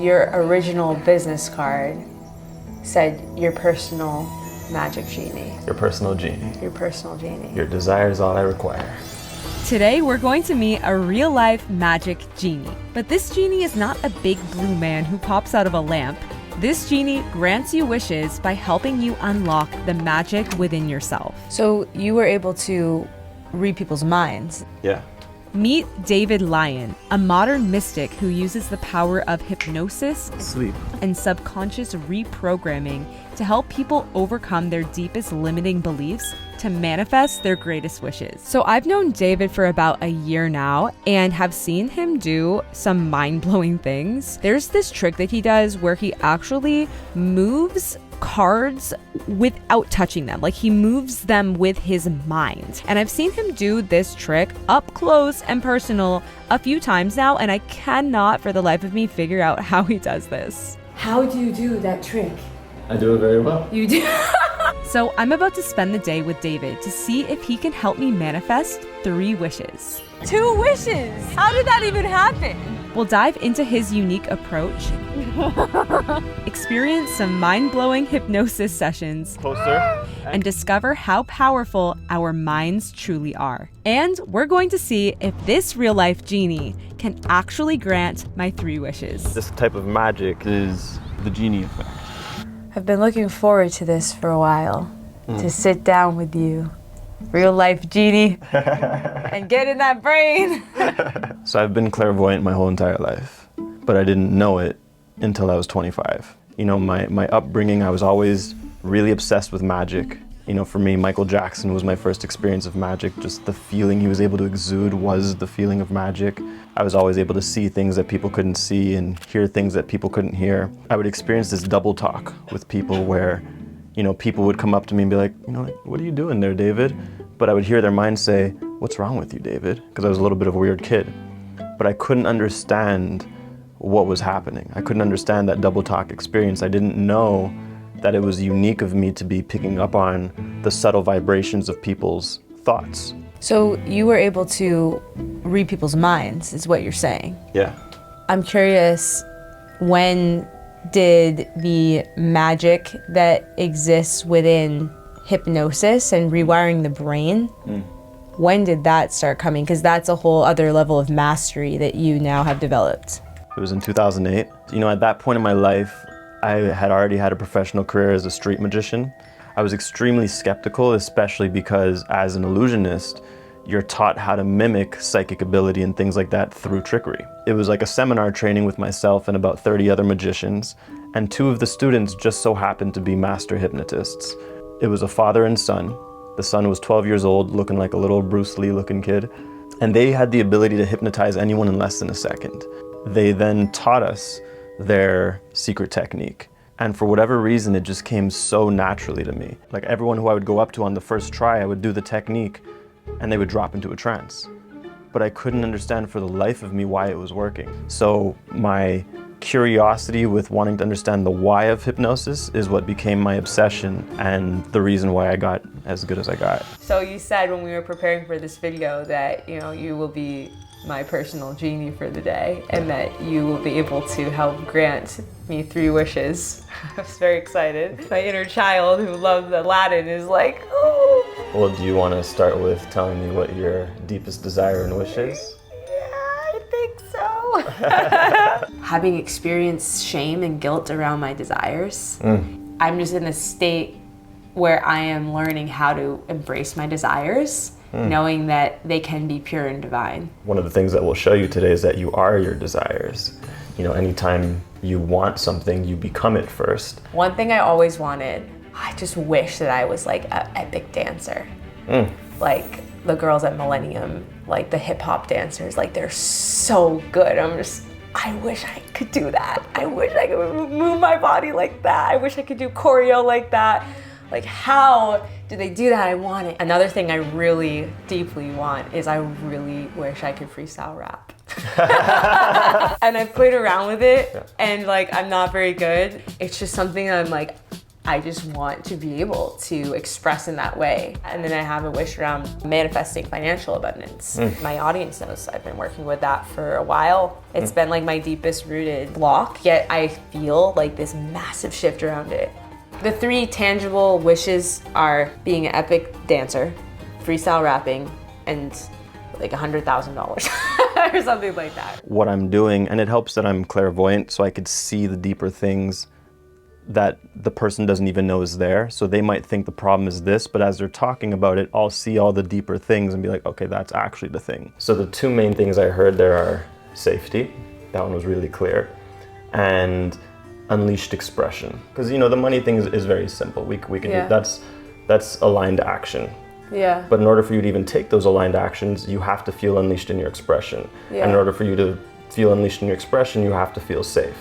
your original business card said your personal magic genie. Your personal genie. Your personal genie. Your desire is all I require. Today, we're going to meet a real-life magic genie. But this genie is not a big blue man who pops out of a lamp. This genie grants you wishes by helping you unlock the magic within yourself. So you were able to read people's minds. Yeah. Meet David Lyon, a modern mystic who uses the power of hypnosis, Sleep. and subconscious reprogramming to help people overcome their deepest limiting beliefs to manifest their greatest wishes. So I've known David for about a year now and have seen him do some mind-blowing things. There's this trick that he does where he actually moves cards without touching them. Like, he moves them with his mind. And I've seen him do this trick up close and personal a few times now, and I cannot for the life of me figure out how he does this. How do you do that trick? I do it very well. You do. So I'm about to spend the day with David to see if he can help me manifest 3 wishes. 2 wishes. How did that even happen? We'll dive into his unique approach, experience some mind-blowing hypnosis sessions, Closer. and discover how powerful our minds truly are. And we're going to see if this real-life genie can actually grant my 3 wishes. This type of magic is the genie effect. I've been looking forward to this for a while, to sit down with you, real life genie, and get in that brain. So I've been clairvoyant my whole entire life, but I didn't know it until I was 25. You know, my upbringing, I was always really obsessed with magic. You know, for me, Michael Jackson was my first experience of magic. Just the feeling he was able to exude was the feeling of magic. I was always able to see things that people couldn't see and hear things that people couldn't hear. I would experience this double talk with people where, you know, people would come up to me and be like, you know, like, what are you doing there, David? But I would hear their mind say, what's wrong with you, David? Because I was a little bit of a weird kid. But I couldn't understand what was happening. I couldn't understand that double talk experience. I didn't know that it was unique of me to be picking up on the subtle vibrations of people's thoughts. So you were able to read people's minds, is what you're saying. Yeah. I'm curious, when did the magic that exists within hypnosis and rewiring the brain, when did that start coming? Because that's a whole other level of mastery that you now have developed. It was in 2008. You know, at that point in my life, I had already had a professional career as a street magician. I was extremely skeptical, especially because as an illusionist, you're taught how to mimic psychic ability and things like that through trickery. It was like a seminar training with myself and about 30 other magicians, and 2 of the students just so happened to be master hypnotists. It was a father and son. The son was 12 years old, looking like a little Bruce Lee looking kid, and they had the ability to hypnotize anyone in less than a second. They then taught us their secret technique. And for whatever reason, it just came so naturally to me. Like, everyone who I would go up to on the first try, I would do the technique and they would drop into a trance. But I couldn't understand for the life of me why it was working. So my curiosity with wanting to understand the why of hypnosis is what became my obsession and the reason why I got as good as I got. So you said when we were preparing for this video that, you know, you will be my personal genie for the day and that you will be able to help grant me 3 wishes. I was very excited. My inner child who loved Aladdin is like, oh. Well, do you want to start with telling me what your deepest desire and wish is? Yeah, I think so. Having experienced shame and guilt around my desires, I'm just in a state where I am learning how to embrace my desires, knowing that they can be pure and divine. One of the things that we'll show you today is that you are your desires. You know, anytime you want something, you become it first. One thing I always wanted, I just wish that I was like an epic dancer. Like the girls at Millennium, like the hip hop dancers, like they're so good. I wish I could do that. I wish I could move my body like that. I wish I could do choreo like that. Like, how do they do that? I want it. Another thing I really deeply want is I really wish I could freestyle rap. And I've played around with it and like I'm not very good. It's just something I'm like, I just want to be able to express in that way. And then I have a wish around manifesting financial abundance. My audience knows I've been working with that for a while. It's been like my deepest rooted block, yet I feel like this massive shift around it. The 3 tangible wishes are being an epic dancer, freestyle rapping, and like $100,000 or something like that. What I'm doing, and it helps that I'm clairvoyant, so I could see the deeper things that the person doesn't even know is there. So they might think the problem is this, but as they're talking about it, I'll see all the deeper things and be like, okay, that's actually the thing. So the 2 main things I heard there are safety, that one was really clear, and unleashed expression. Because the money thing is very simple. We can do, that's aligned action. Yeah. But in order for you to even take those aligned actions, you have to feel unleashed in your expression. Yeah. And in order for you to feel unleashed in your expression, you have to feel safe.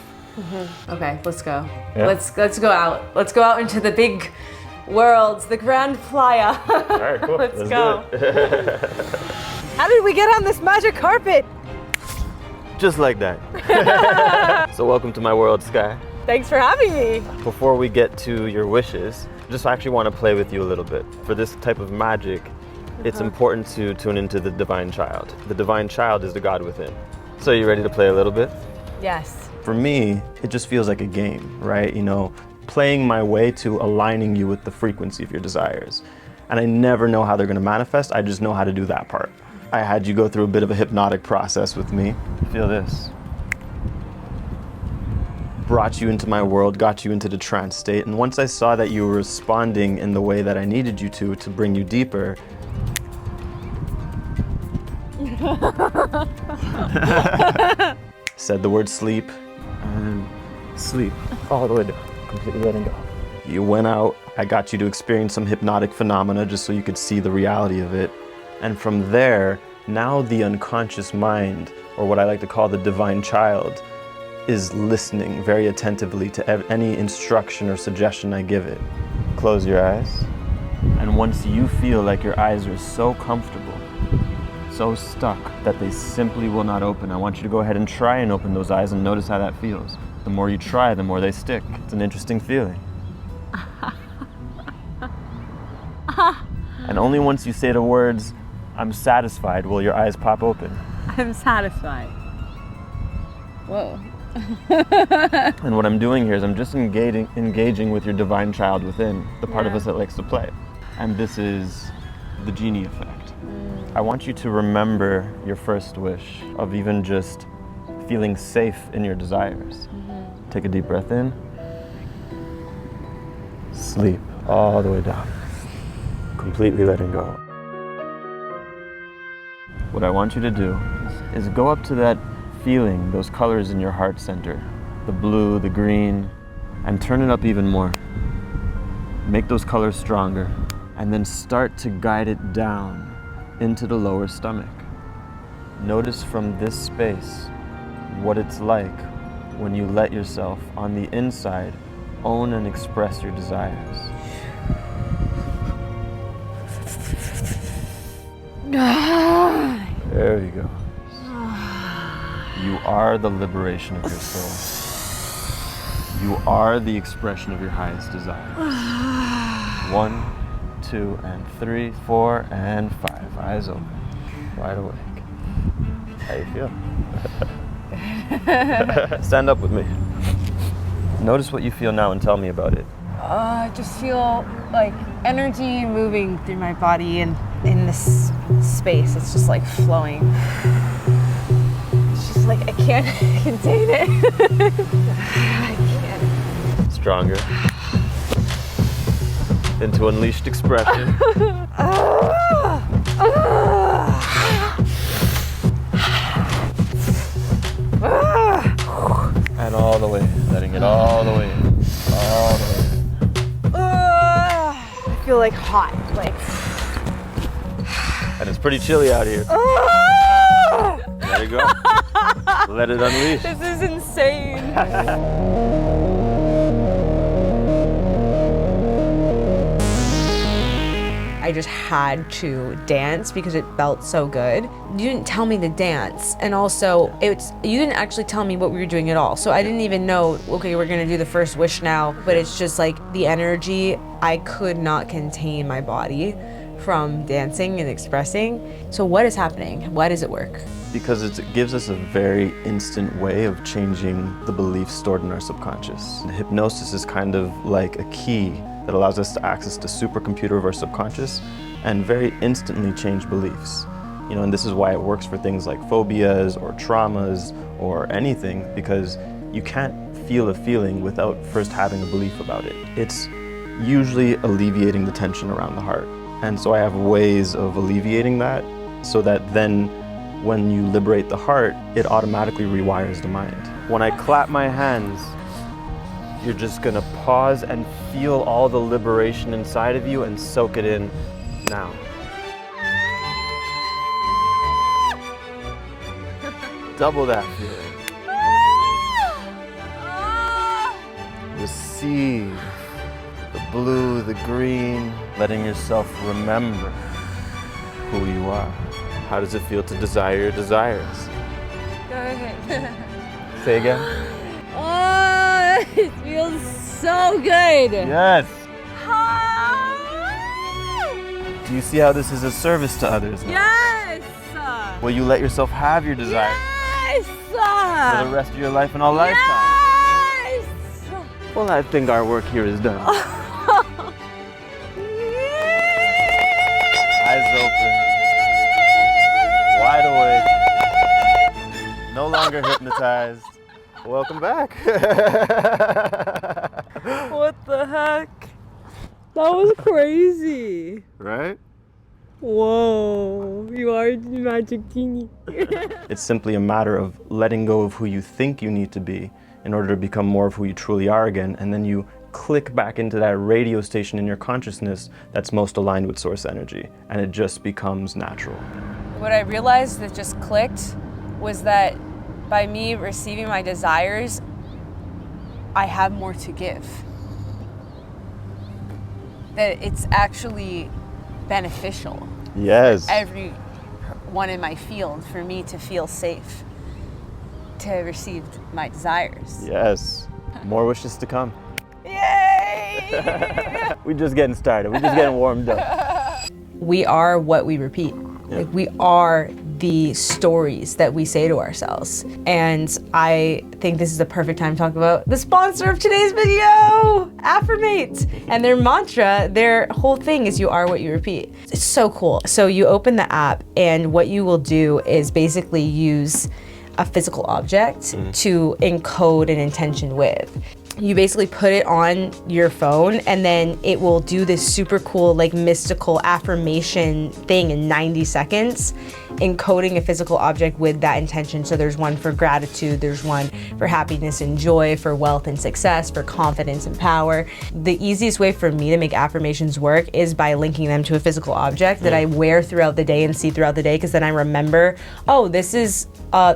Okay, let's go. Yeah. Let's go out. Let's go out into the big worlds, the grand playa. All right, cool. Let's go. How did we get on this magic carpet? Just like that. So welcome to my world, Sky. Thanks for having me. Before we get to your wishes, just actually want to play with you a little bit. For this type of magic, it's important to tune into the divine child. The divine child is the God within. So you ready to play a little bit? Yes. For me, it just feels like a game, right? Playing my way to aligning you with the frequency of your desires. And I never know how they're gonna manifest, I just know how to do that part. I had you go through a bit of a hypnotic process with me. Feel this. Brought you into my world, got you into the trance state, and once I saw that you were responding in the way that I needed you to bring you deeper, said the word sleep, and sleep all the way down, completely letting go. You went out, I got you to experience some hypnotic phenomena just so you could see the reality of it. And from there, now the unconscious mind, or what I like to call the divine child, is listening very attentively to any instruction or suggestion I give it. Close your eyes. And once you feel like your eyes are so comfortable, so stuck that they simply will not open, I want you to go ahead and try and open those eyes and notice how that feels. The more you try, the more they stick. It's an interesting feeling. And only once you say the words, "I'm satisfied," will your eyes pop open. I'm satisfied. Whoa. And what I'm doing here is I'm just engaging with your divine child within, the part of us that likes to play. And this is the Genie effect. I want you to remember your first wish of even just feeling safe in your desires. Take a deep breath in. Sleep all the way down. Completely letting go. What I want you to do is go up to that feeling, those colors in your heart center, the blue, the green, and turn it up even more. Make those colors stronger, and then start to guide it down into the lower stomach. Notice from this space what it's like when you let yourself on the inside own and express your desires. There you go. You are the liberation of your soul. You are the expression of your highest desires. 1, 2, and 3, 4, and 5. Eyes open, wide awake. How you feel? Stand up with me. Notice what you feel now and tell me about it. I just feel like energy moving through my body and in this space. It's just like flowing. It's just like I can't contain it. I can't. Stronger. Into unleashed expression. And all the way, letting it all the way in. All the way in. I feel like hot, like. And it's pretty chilly out here. There you go. Let it unleash. This is insane. I I just had to dance because it felt so good. You didn't tell me to dance, and also you didn't actually tell me what we were doing at all. So I didn't even know, okay, we're gonna do the first wish now, but it's just like the energy, I could not contain my body from dancing and expressing. So what is happening? Why does it work? Because it gives us a very instant way of changing the beliefs stored in our subconscious. And hypnosis is kind of like a key that allows us to access the supercomputer of our subconscious and very instantly change beliefs. You know, and this is why it works for things like phobias or traumas or anything, because you can't feel a feeling without first having a belief about it. It's usually alleviating the tension around the heart. And so I have ways of alleviating that so that then when you liberate the heart, it automatically rewires the mind. When I clap my hands, you're just gonna pause and feel all the liberation inside of you and soak it in now. Double that feeling. Receive the blue, the green, letting yourself remember who you are. How does it feel to desire your desires? Go ahead. Say again. Oh, it feels so good. Yes. Do you see how this is a service to others now? Yes. Will you let yourself have your desire Yes. for the rest of your life and all lifetime? Yes. Well, I think our work here is done. Eyes open. Wide awake. No longer hypnotized. Welcome back. What the heck? That was crazy. Right? Whoa, you are the magic genie. It's simply a matter of letting go of who you think you need to be in order to become more of who you truly are again, and then you click back into that radio station in your consciousness that's most aligned with source energy, and it just becomes natural. What I realized that just clicked was that by me receiving my desires, I have more to give. That it's actually beneficial. Yes. Everyone in my field, for me to feel safe, to receive my desires. Yes. More wishes to come. Yay! We're just getting started. We're just getting warmed up. We are what we repeat. Yeah. Like, we are the stories that we say to ourselves. And I think this is the perfect time to talk about the sponsor of today's video, Affirmate. And their mantra, their whole thing is you are what you repeat. It's so cool. So you open the app, and what you will do is basically use a physical object to encode an intention with. You basically put it on your phone, and then it will do this super cool, like, mystical affirmation thing in 90 seconds, encoding a physical object with that intention. So there's one for gratitude, there's one for happiness and joy, for wealth and success, for confidence and power. The easiest way for me to make affirmations work is by linking them to a physical object that I wear throughout the day and see throughout the day, because then I remember, oh, this is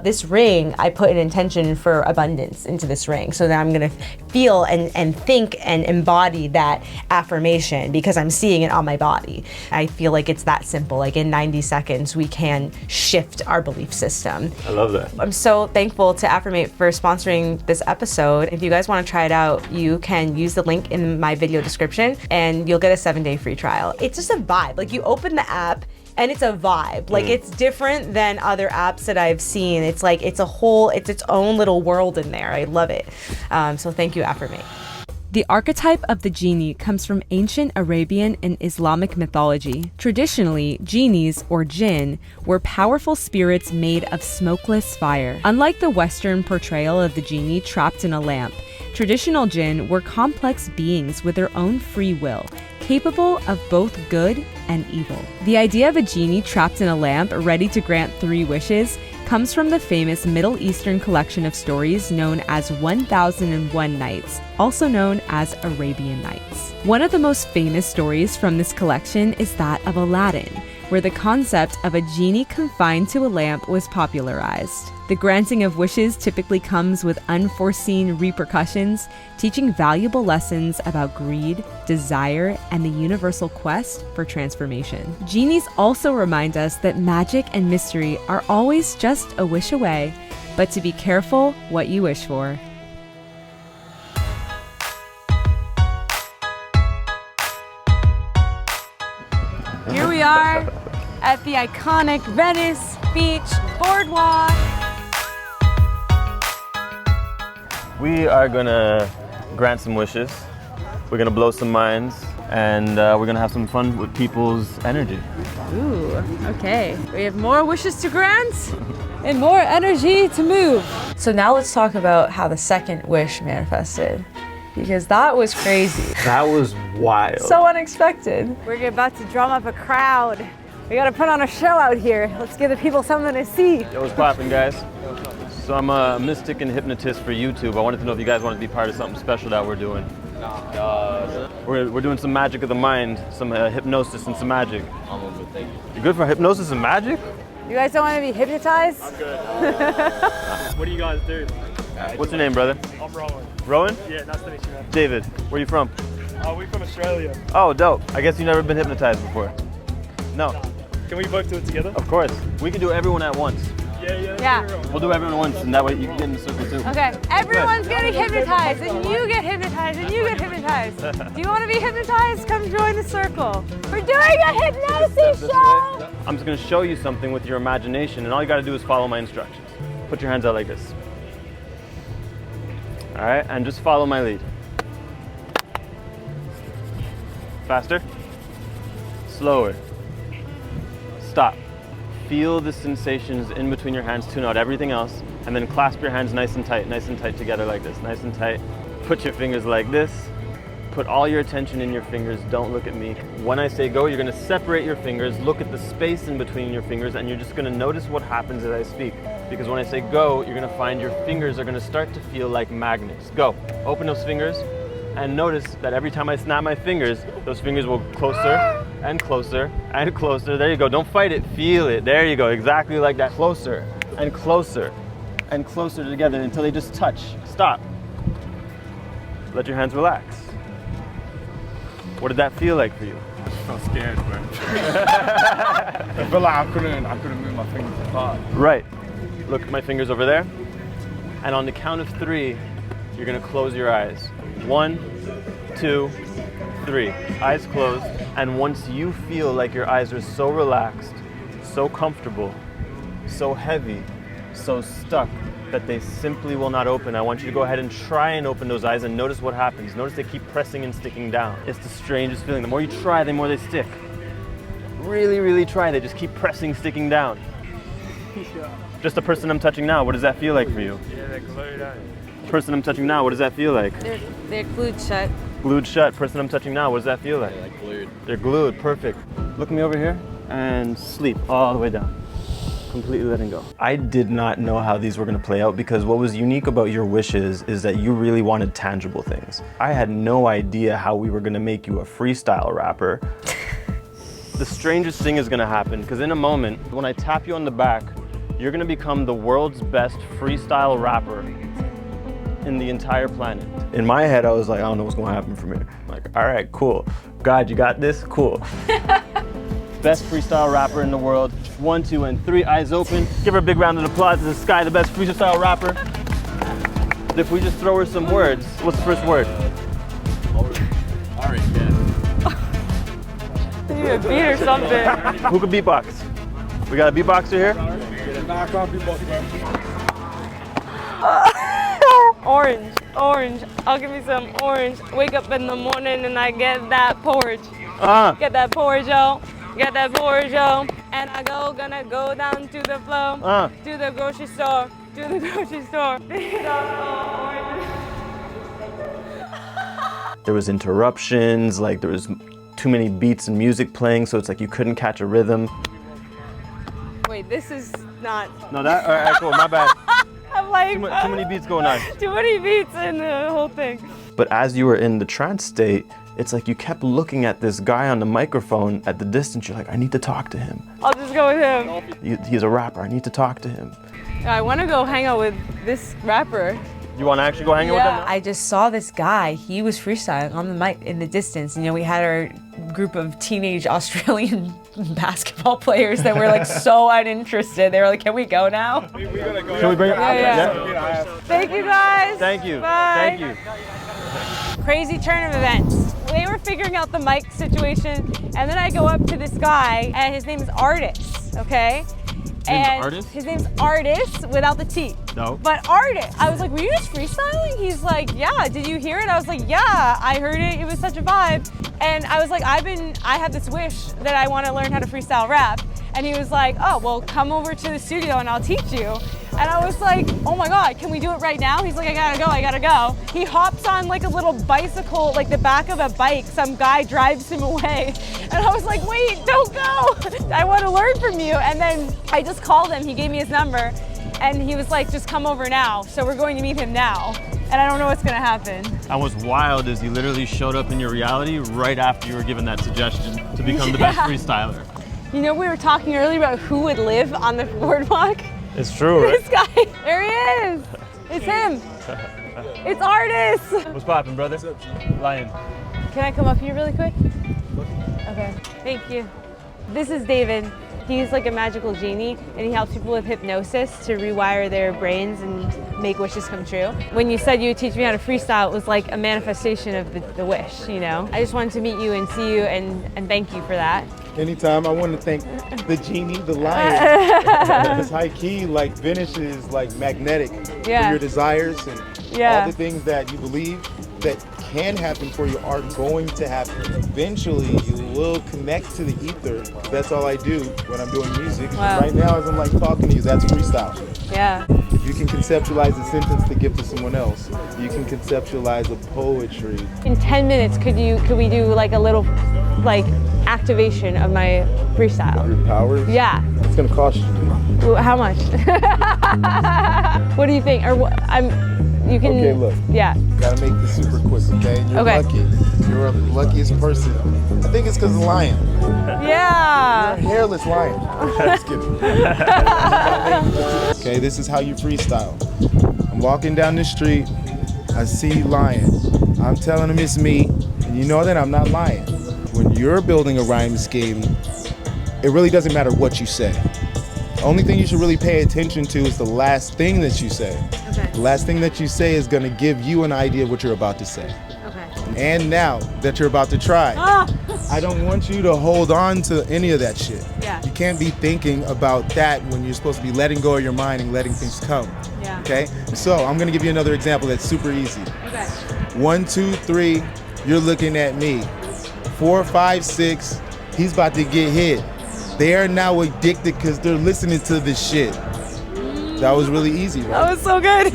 this ring, I put an intention for abundance into this ring. So then I'm gonna feel and think and embody that affirmation because I'm seeing it on my body. I feel like it's that simple. Like, in 90 seconds, we can shift our belief system. I love that. I'm so thankful to Affirmate for sponsoring this episode. If you guys want to try it out, you can use the link in my video description and you'll get a 7-day free trial. It's just a vibe. Like, you open the app and it's a vibe. Like, it's different than other apps that I've seen. It's like, it's its own little world in there. I love it. So thank you, Affirmate. The archetype of the genie comes from ancient Arabian and Islamic mythology. Traditionally, genies, or jinn, were powerful spirits made of smokeless fire. Unlike the Western portrayal of the genie trapped in a lamp, traditional jinn were complex beings with their own free will, capable of both good and evil. The idea of a genie trapped in a lamp, ready to grant 3 wishes, comes from the famous Middle Eastern collection of stories known as 1001 Nights, also known as Arabian Nights. One of the most famous stories from this collection is that of Aladdin, where the concept of a genie confined to a lamp was popularized. The granting of wishes typically comes with unforeseen repercussions, teaching valuable lessons about greed, desire, and the universal quest for transformation. Genies also remind us that magic and mystery are always just a wish away, but to be careful what you wish for. Here we are at the iconic Venice Beach boardwalk. We are gonna grant some wishes. We're gonna blow some minds, and we're gonna have some fun with people's energy. Ooh, okay. We have more wishes to grant and more energy to move. So now let's talk about how the second wish manifested, because that was crazy. That was wild. So unexpected. We're about to drum up a crowd. We gotta put on a show out here. Let's give the people something to see. Yo, what's poppin', guys? So I'm a mystic and hypnotist for YouTube. I wanted to know if you guys wanted to be part of something special that we're doing. We're doing some magic of the mind, some hypnosis and some magic. You good for hypnosis and magic? You guys don't want to be hypnotized? I'm good. What do you guys do? What's your name, brother? I'm Rowan. Rowan? Yeah, nice to meet you, man. David, where you from? We're from Australia. Oh, dope. I guess you've never been hypnotized before. No, Can we both do it together? of course. We can do everyone at once. Yeah. We'll do everyone at once, and that way you can get in the circle too. Okay, everyone's getting hypnotized, and you get hypnotized, and you get hypnotized. Do you want to be hypnotized? Come join the circle. We're doing a hypnosis show! I'm just gonna show you something with your imagination, and all you gotta do is follow my instructions. Put your hands out like this. All right, and just follow my lead. Faster. Slower. Stop. Feel the sensations in between your hands, tune out everything else, and then clasp your hands nice and tight together like this, nice and tight. Put your fingers like this. Put all your attention in your fingers, don't look at me. When I say go, you're gonna separate your fingers, look at the space in between your fingers, and you're just gonna notice what happens as I speak. Because when I say go, you're gonna find your fingers are gonna start to feel like magnets. Go, open those fingers, and notice that every time I snap my fingers, those fingers will closer and closer and closer. There you go, don't fight it, feel it. There you go, exactly like that. Closer and closer and closer together until they just touch. Stop. Let your hands relax. What did that feel like for you? I felt scared, bro. I felt like I couldn't move my fingers apart. Right. Look at my fingers over there. And on the count of 3, you're gonna close your eyes. 1, 2, 3. Eyes closed. And once you feel like your eyes are so relaxed, so comfortable, so heavy, so stuck that they simply will not open, I want you to go ahead and try and open those eyes and notice what happens. Notice they keep pressing and sticking down. It's the strangest feeling. The more you try, the more they stick. Really, really try. They just keep pressing, sticking down. Just the person I'm touching now, what does that feel like for you? Yeah, they're glued out. Person I'm touching now, what does that feel like? They're glued shut. Glued shut. Person I'm touching now, what does that feel like? Like glued. They're glued. Perfect. Look at me over here and sleep all the way down. Completely letting go. I did not know how these were going to play out because what was unique about your wishes is that you really wanted tangible things. I had no idea how we were going to make you a freestyle rapper. The strangest thing is going to happen because in a moment, when I tap you on the back, you're going to become the world's best freestyle rapper in the entire planet. In my head, I was like, I don't know what's going to happen from here. I'm like, all right, cool. God, you got this? Cool. Best freestyle rapper in the world. 1, 2, and 3, eyes open. Give her a big round of applause. This is Sky, the best freestyle rapper. If we just throw her some words, what's the first word? Orange, yeah. You need a beat or something. Who could beatbox? We got a beatboxer here? Nah, I can't beatbox, bro. Orange, orange. I'll give me some orange. Wake up in the morning and I get that porridge. Get that porridge, yo. Get that porridge, yo. And I gonna go down to the floor, to the grocery store, to the grocery store. There was interruptions, like there was too many beats and music playing, so it's like you couldn't catch a rhythm. Wait, this is not. No, that, all right, cool, my bad. I'm like, Too many beats going on. too many beats in the whole thing. But as you were in the trance state, it's like you kept looking at this guy on the microphone at the distance. You're like, I need to talk to him. I'll just go with him. He's a rapper. I need to talk to him. I want to go hang out with this rapper. You want to actually go hang out with him? I just saw this guy. He was freestyling on the mic in the distance. You know, we had our group of teenage Australian basketball players that were like so uninterested. They were like, can we go now? We gotta go. Can we bring it? Yeah. Thank you guys. Thank you. Bye. Thank you. Crazy turn of events. They were figuring out the mic situation, and then I go up to this guy, and his name is Artist, okay? His name's Artist without the T. No. But Artist. I was like, were you just freestyling? He's like, yeah. Did you hear it? I was like, yeah, I heard it. It was such a vibe. And I was like, I have this wish that I want to learn how to freestyle rap. And he was like, oh, well, come over to the studio and I'll teach you. And I was like, oh my God, can we do it right now? He's like, I gotta go. He hops on like a little bicycle, like the back of a bike. Some guy drives him away. And I was like, wait, don't go. I want to learn from you. And then I just called him. He gave me his number. And he was like, just come over now. So we're going to meet him now. And I don't know what's gonna happen. And what's wild is he literally showed up in your reality right after you were given that suggestion to become the best freestyler. You know, we were talking earlier about who would live on the boardwalk. It's true, right? This guy, there he is. It's him. It's Artist. What's poppin', brother? Lion. Can I come up here really quick? Okay, thank you. This is David. He's like a magical genie, and he helps people with hypnosis to rewire their brains and make wishes come true. When you said you would teach me how to freestyle, it was like a manifestation of the wish, you know? I just wanted to meet you and see you and thank you for that. Anytime, I want to thank the genie, the lion. Because high key, like Venice is like magnetic for your desires and all the things that you believe that can happen for you are going to happen. Eventually, you will connect to the ether. That's all I do when I'm doing music. Wow. Right now, as I'm like talking to you, that's freestyle. Yeah. If you can conceptualize a sentence to give to someone else, you can conceptualize a poetry. In 10 minutes, could we do like a little like activation of my freestyle? Your powers? Yeah. It's gonna cost you. How much? What do you think? Or you can. Okay, look. Yeah. Gotta make this super quick, okay? You're lucky. You're the luckiest person. I think it's because of the lion. Yeah. You're a hairless lion. Just kidding. Okay, this is how you freestyle. I'm walking down the street. I see lion. I'm telling him it's me, and you know that I'm not lying. When you're building a rhyme scheme, it really doesn't matter what you say. The only thing you should really pay attention to is the last thing that you say. Okay. The last thing that you say is gonna give you an idea of what you're about to say. Okay. And now that you're about to try, I don't want you to hold on to any of that shit. Yeah. You can't be thinking about that when you're supposed to be letting go of your mind and letting things come. Yeah. Okay? So I'm gonna give you another example that's super easy. Okay. 1, 2, 3, you're looking at me. 4, 5, 6, he's about to get hit. They are now addicted because they're listening to this shit. That was really easy, right? That was so good.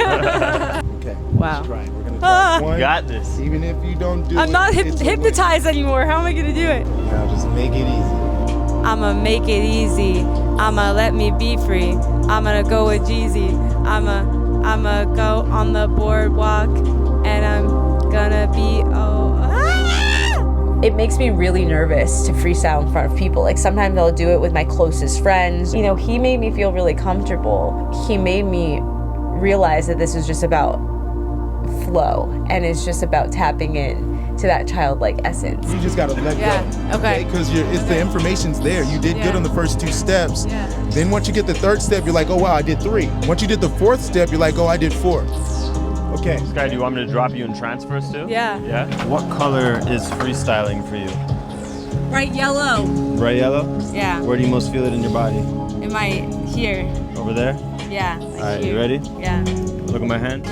Okay. Wow. Let's try it. We're gonna try one. You got this. Even if you don't do it. I'm not it's a win. hypnotized anymore. How am I gonna do it? Now just make it easy. I'ma make it easy. I'ma let me be free. I'm gonna go with Jeezy. I'ma go on the boardwalk and I'm gonna be It makes me really nervous to freestyle in front of people. Like sometimes I'll do it with my closest friends. You know, he made me feel really comfortable. He made me realize that this is just about flow and it's just about tapping in to that childlike essence. You just gotta let go. Okay. Because the information's there. You did good on the first 2 steps. Yeah. Then once you get the 3rd step, you're like, oh wow, I did 3. Once you did the 4th step, you're like, oh, I did 4. Okay. Sky, do you want me to drop you in trance first too? Yeah. Yeah? What color is freestyling for you? Bright yellow. Bright yellow? Yeah. Where do you most feel it in your body? Am I here? Over there? Yeah. All right, you ready? Yeah. Look at my hand.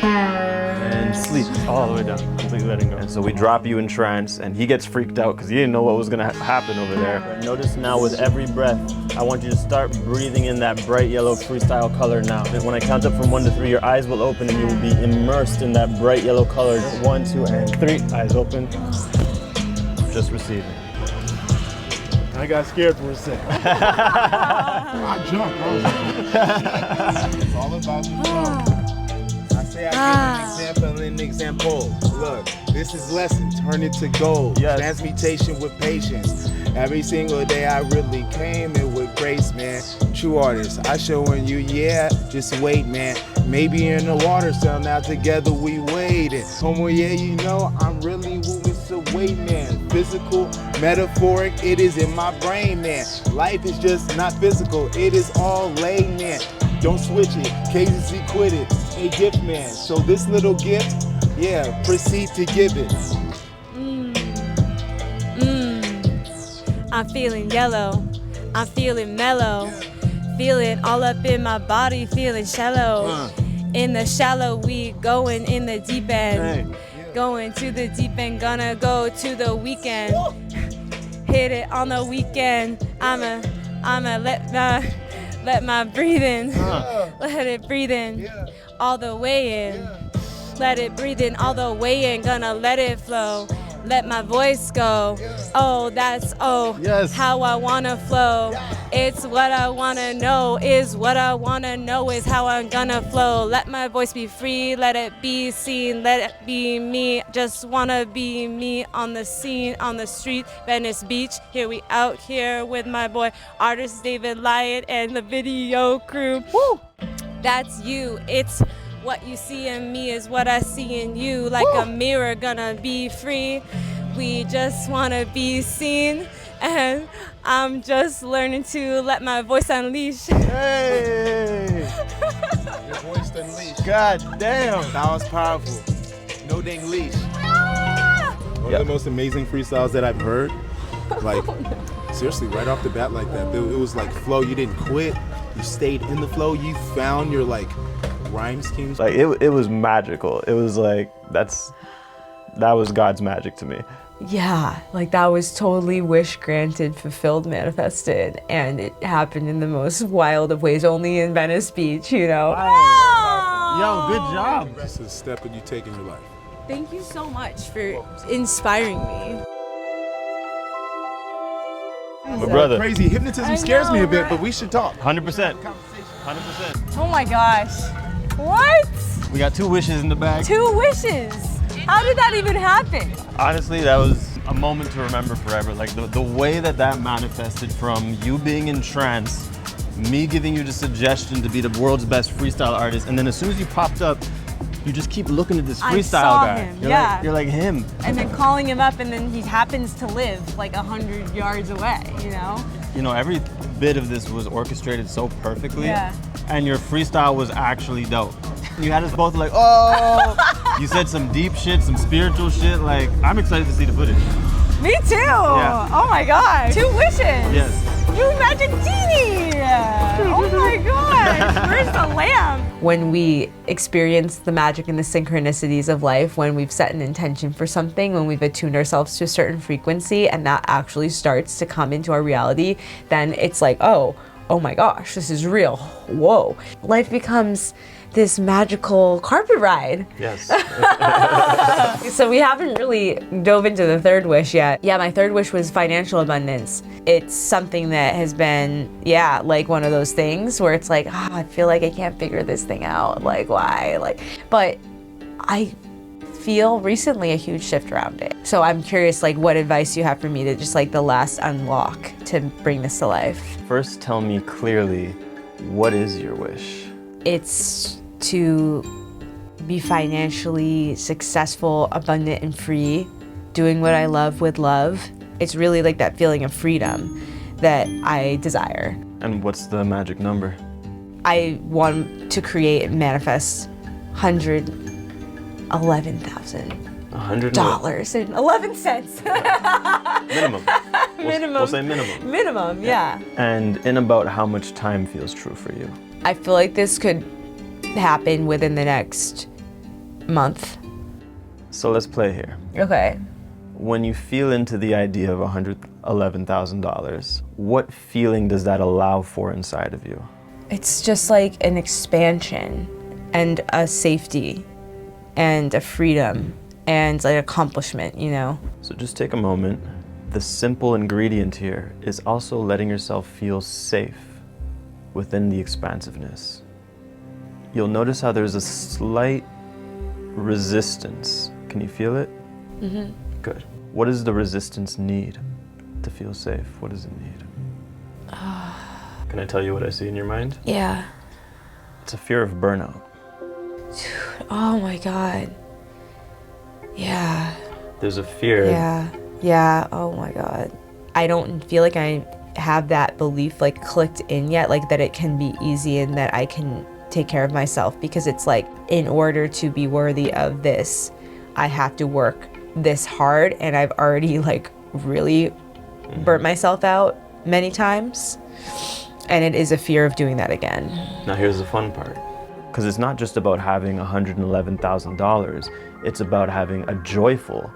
And sleep all the way down, completely letting go. And so we drop you in trance, and he gets freaked out because he didn't know what was gonna happen over there. But notice now with every breath, I want you to start breathing in that bright yellow freestyle color now. And when I count up from 1 to 3, your eyes will open and you will be immersed in that bright yellow color. 1, 2, and 3. Eyes open. Just receiving. I got scared for a second. I jumped. It's all about the flow. I say say I give an example. Look, this is lesson, turn it to gold. Yes. Transmutation with patience. Every single day I really came in with grace, man. True artist, I showing you, yeah, just wait, man. Maybe in the water, so now together we waiting. Homo, yeah, you know, I'm really moving some weight, man. Physical, metaphoric, it is in my brain, man. Life is just not physical, it is all laid, man. Don't switch it, KZC quit it, a gift, man. So this little gift, yeah, proceed to give it. I'm feeling yellow, I'm feeling mellow, feeling all up in my body, feeling shallow. In the shallow, we going in the deep end. Going to the deep end, gonna go to the weekend. Hit it on the weekend. I'ma let my breathe in. Let it breathe in all the way in. Let it breathe in all the way in. Gonna let it flow. Let my voice go. Oh, that's how I wanna flow. It's what I wanna know, is what I wanna know, is how I'm gonna flow. Let my voice be free, let it be seen, let it be me. Just wanna be me on the scene, on the street, Venice Beach. Here we out here with my boy, artist David Lyon and the video crew. Woo! That's you, it's what you see in me is what I see in you. Like a mirror, gonna be free. We just wanna be seen. And I'm just learning to let my voice unleash. Hey! Your voice unleashed. God damn! That was powerful. No dang leash. One of the most amazing freestyles that I've heard. Like, seriously, right off the bat like that. It was like flow, you didn't quit. You stayed in the flow, you found your like rhyme schemes. Like it was magical. It was like that was God's magic to me. Yeah, like that was totally wish granted, fulfilled, manifested, and it happened in the most wild of ways, only in Venice Beach, you know. Yo, good job. This is a step that you take in your life. Thank you so much for inspiring me. My brother. Crazy hypnotism scares me a bit, but we should talk. 100%. 100%. Oh my gosh. What? We got 2 wishes in the bag. 2 wishes. How did that even happen? Honestly, that was a moment to remember forever. Like the way that manifested from you being in trance, me giving you the suggestion to be the world's best freestyle artist, and then as soon as you popped up, you just keep looking at this freestyle guy. Him, You're like him. And then calling him up, and then he happens to live like 100 yards away, you know? You know, every bit of this was orchestrated so perfectly. Yeah. And your freestyle was actually dope. You had us both like, oh! You said some deep shit, some spiritual shit. Like, I'm excited to see the footage. Me too! Yeah. Oh my god. 2 wishes! Yes. You magic genie! Oh my gosh! Where's the lamp? When we experience the magic and the synchronicities of life, when we've set an intention for something, when we've attuned ourselves to a certain frequency and that actually starts to come into our reality, then it's like, oh my gosh, this is real. Whoa. Life becomes this magical carpet ride. Yes. So we haven't really dove into the 3rd wish yet. Yeah, my 3rd wish was financial abundance. It's something that has been, like one of those things where it's like, I feel like I can't figure this thing out. Like, why? But I feel recently a huge shift around it. So I'm curious, like, what advice you have for me to just like the last unlock to bring this to life. First, tell me clearly, what is your wish? It's to be financially successful, abundant, and free, doing what I love with love. It's really like that feeling of freedom that I desire. And what's the magic number? I want to create and manifest $111,000 Minimum. We'll say minimum. Minimum, yeah. And in about how much time feels true for you? I feel like this could happen within the next month. So let's play here. Okay. When you feel into the idea of $111,000, what feeling does that allow for inside of you? It's just like an expansion and a safety and a freedom and like accomplishment, you know? So just take a moment. The simple ingredient here is also letting yourself feel safe within the expansiveness. You'll notice how there's a slight resistance. Can you feel it? Mm-hmm. Good. What does the resistance need to feel safe? What does it need? Can I tell you what I see in your mind? Yeah. It's a fear of burnout. Oh my God. Yeah. There's a fear. Yeah. Oh my God. I don't feel like I have that belief like clicked in yet, like that it can be easy and that I can take care of myself, because it's like, in order to be worthy of this, I have to work this hard, and I've already like really burnt myself out many times, and it is a fear of doing that again. Now here's the fun part. Because it's not just about having $111,000, it's about having a joyful,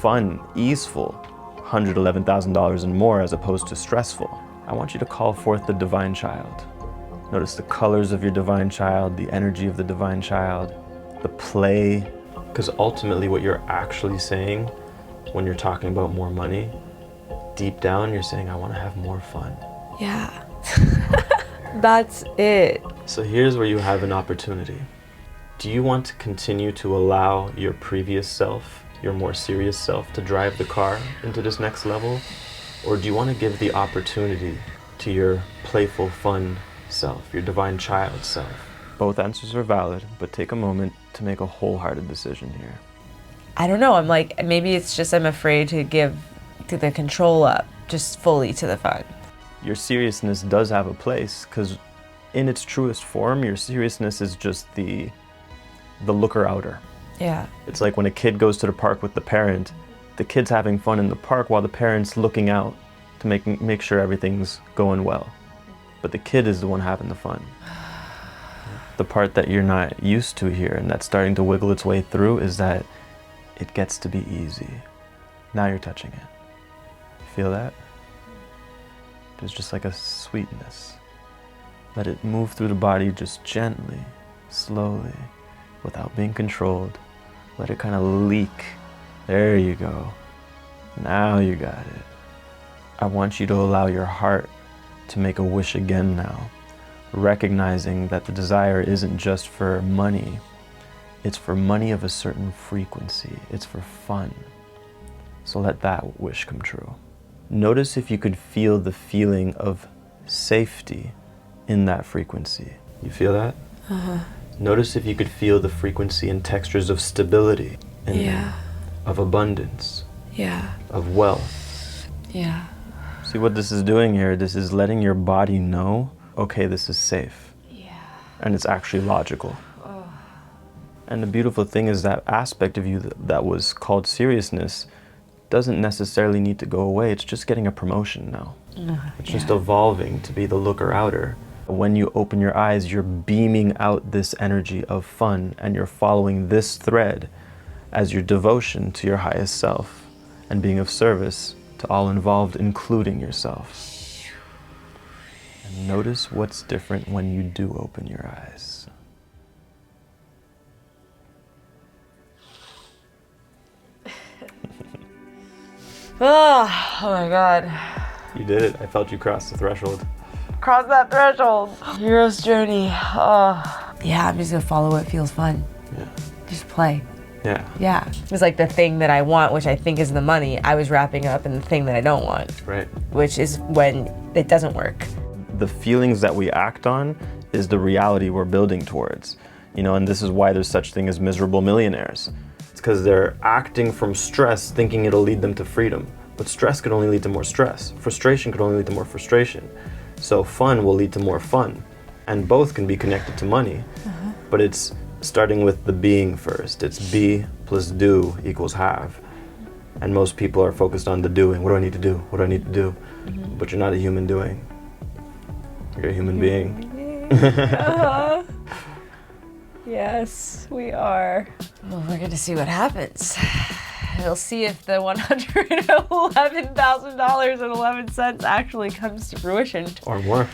fun, easeful $111,000 and more, as opposed to stressful. I want you to call forth the divine child. Notice the colors of your divine child, the energy of the divine child, the play. Because ultimately what you're actually saying when you're talking about more money, deep down you're saying, I want to have more fun. Yeah. That's it. So here's where you have an opportunity. Do you want to continue to allow your previous self, your more serious self, to drive the car into this next level? Or do you want to give the opportunity to your playful, fun self, your divine child self? Both answers are valid, but take a moment to make a wholehearted decision here. I don't know. I'm like, maybe it's just I'm afraid to give the control up just fully to the fun. Your seriousness does have a place, because in its truest form, your seriousness is just the looker-outer. Yeah. It's like when a kid goes to the park with the parent, the kid's having fun in the park while the parent's looking out to make sure everything's going well. But the kid is the one having the fun. The part that you're not used to here and that's starting to wiggle its way through is that it gets to be easy. Now you're touching it. Feel that? There's just like a sweetness. Let it move through the body just gently, slowly, without being controlled. Let it kind of leak. There you go. Now you got it. I want you to allow your heart to make a wish again now, recognizing that the desire isn't just for money. It's for money of a certain frequency. It's for fun. So let that wish come true. Notice if you could feel the feeling of safety in that frequency. You feel that? Uh-huh. Notice if you could feel the frequency and textures of stability, and of abundance, of wealth. Yeah. See what this is doing here? This is letting your body know, okay, this is safe. Yeah. And it's actually logical. Oh. And the beautiful thing is that aspect of you that was called seriousness doesn't necessarily need to go away. It's just getting a promotion now. It's just evolving to be the looker-outer. When you open your eyes, you're beaming out this energy of fun, and you're following this thread as your devotion to your highest self and being of service to all involved, including yourself. And notice what's different when you do open your eyes. Oh my God. You did it. I felt you cross the threshold. Cross that threshold. Hero's journey. Oh. Yeah, I'm just gonna follow what feels fun. Yeah. Just play. Yeah. Yeah. It was like the thing that I want, which I think is the money, I was wrapping up in the thing that I don't want. Right. Which is when it doesn't work. The feelings that we act on is the reality we're building towards. You know, and this is why there's such thing as miserable millionaires. It's because they're acting from stress, thinking it'll lead them to freedom. But stress could only lead to more stress. Frustration could only lead to more frustration. So fun will lead to more fun. And both can be connected to money. But it's starting with the being first. It's be plus do equals have. And most people are focused on the doing. What do I need to do? What do I need to do? But you're not a human doing. You're a human being. Yes, we are. Well, we're gonna see what happens. We'll see if the $111,000.11 actually comes to fruition. Or more.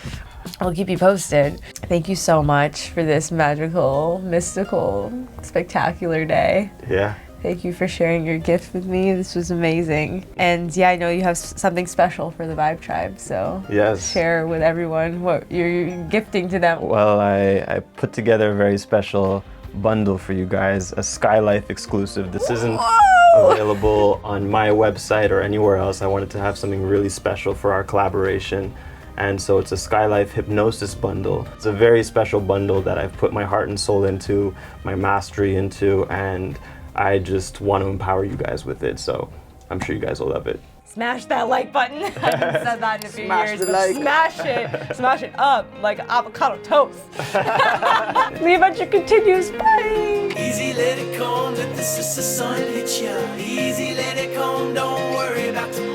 I'll keep you posted. Thank you so much for this magical, mystical, spectacular day. Yeah. Thank you for sharing your gift with me. This was amazing. And yeah, I know you have something special for the Vibe Tribe, so yes, share with everyone what you're gifting to them. Well, I put together a very special bundle for you guys, a Skylife exclusive. This isn't available on my website or anywhere else. I wanted to have something really special for our collaboration. And so it's a Skylife hypnosis bundle. It's a very special bundle that I've put my heart and soul into, my mastery into, and I just want to empower you guys with it. So I'm sure you guys will love it. Smash that like button. I haven't said that in a few years. Like. Smash it up like avocado toast. The adventure continues. Bye. Easy, let it come, let the sister sun hit ya. Easy, let it come, don't worry about tomorrow.